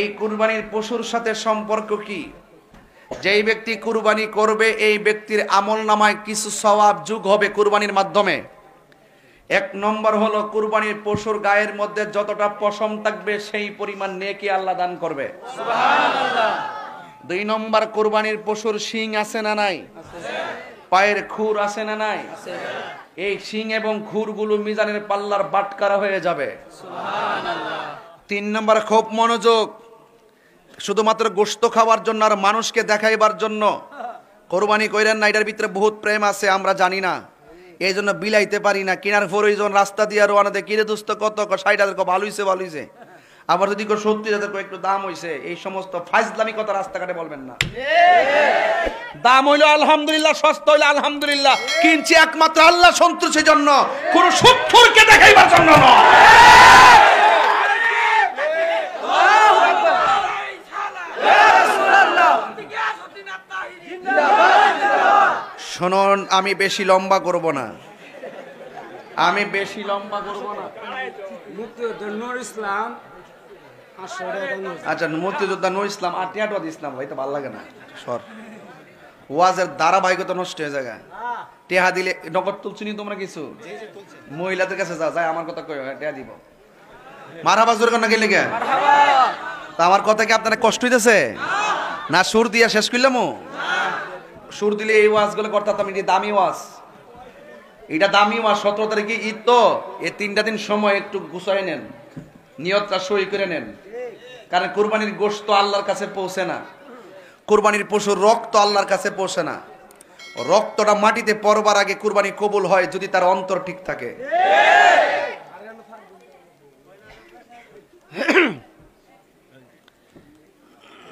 এই কুরবানির পশুর সাথে সম্পর্ক কি? যেই ব্যক্তি কুরবানি করবে এই ব্যক্তির আমলনামায় কিছু সওয়াব যোগ হবে কুরবানির মাধ্যমে। এক নম্বর হলো কুরবানির পশুর গায়ের মধ্যে যতটা পশম থাকবে সেই পরিমাণ নেকি আল্লাহ দান করবে। সুবহানাল্লাহ। দুই নম্বর, কুরবানির পশুর শিং আছে না নাই? পায়ের খুর আছে না নাই? এই শিং এবং খুরগুলো মিজানের পাল্লার বাটকারা হয়ে যাবে। সুবহানাল্লাহ। তিন নম্বর, খুব মনোযোগ, শুধুমাত্র গোশত খাওয়ার জন্য আর মানুষকে দেখাইবার জন্য কোরবানি কইরেন না। এটার ভিতরে বহুত প্রেম আছে, আমরা জানি না, এই জন্য বিলাইতে পারি না। কিনার প্রয়োজন রাস্তা দিয়ে রোয়ানা দেয়, কিরে দোস্ত কত? ৬০,০০০ ভালো হইছে ভালো হইছে। আবার যদি ৭০,০০০ একটু দাম হইছে, এই সমস্ত ফাইজলামি কথা রাস্তাঘাটে বলবেন না। দাম হইলো আলহামদুলিল্লাহ, সস্তা হইলো আলহামদুলিল্লাহ, কিনছি একমাত্র আল্লাহ সন্তুষ্টির জন্য, কোন সুৎখোরকে দেখাইবার জন্য নয়। শুনুন, আমি বেশি লম্বা করব না, আমি বেশি লম্বা করব না। আচ্ছা, মুক্তিযোদ্ধা নূর ইসলাম আর টিয়াটো ইসলাম ভাই তো ভালো লাগে না। সর, ওয়াজের ধারাবাহিকতা নষ্ট হয়ে যায়। টেহা দিলে নগদ তুলছি নি তোমরা কিছু? মহিলাদের কাছে যাও, যাই আমার কথা কই, টেহা দিব। মারহাবা জোরে না গেলে কে? তা আমার কথা কি আপনারা কষ্ট হইতেছে না? সুর দিয়া শেষ করলাম। সুর দিলে এই ওয়াজগুলো করতাম। এটা দামি ওয়াজ, এটা দামি ওয়াজ। ১৭ তারিখে ঈদ তো, এই ৩টা দিন সময় একটু গুছাই নেন, নিয়তটা সই করে নেন। কারণ কুরবানির গোশত আল্লাহর কাছে পৌঁছে না, কুরবানির পশুর রক্ত আল্লাহর কাছে পৌঁছে না। রক্তটা মাটিতে পড়বার আগে কুরবানি কবুল হয় যদি তার অন্তর ঠিক থাকে।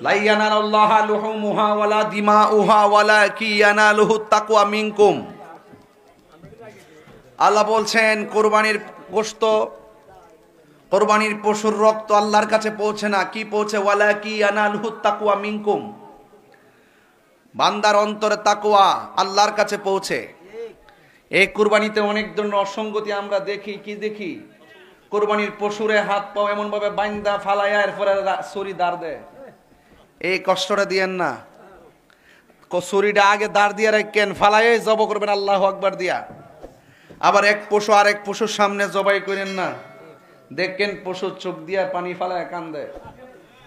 লা ইয়ানালুল্লাহা লুহুমুহা ওয়ালা দিমাউহা ওয়ালাকিন ইয়ানালুহুত তাকওয়া মিনকুম। আল্লাহ বলছেন কুরবানির গোশত, কুরবানির পশুর রক্ত আল্লাহর কাছে পৌঁছে না। কি পৌঁছে? ওয়ালাকিন ইয়ানালুহুত তাকওয়া মিনকুম। বান্দার অন্তরে তাকওয়া আল্লাহর কাছে পৌঁছে। এই কুরবানিতে অনেক ধরনের অসঙ্গতি আমরা দেখি। কি দেখি? কুরবানির পশুরে হাত পাও এমন ভাবে বাইন্দা ফালাইয়া এরপরে ছুরি দাঁড় দেয়। এই কষ্টটা দিয়েন না। ছুরিটা আগে দাঁড় দিয়ে রাখেন, ফালাইয়ে জব করবেন আল্লাহু আকবার দিয়া। আবার এক পশু আর এক পশুর সামনে জবাই করেন না, দেখেন পশুর চোখ দিয়া পানি ফালায় কান্দে।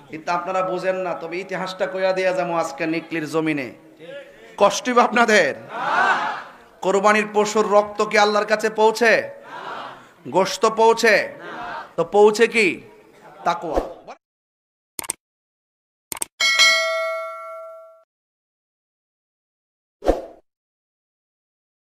কিন্তু আপনারা বোঝেন না। তবে ইতিহাসটা কইয়া দিয়া যাবো আজকে নিকলির জমিনে। কষ্ট আপনাদের? কোরবানির পশুর রক্ত কি আল্লাহর কাছে পৌঁছে? গোশত পৌঁছে? তো পৌঁছে কি? তাকওয়া।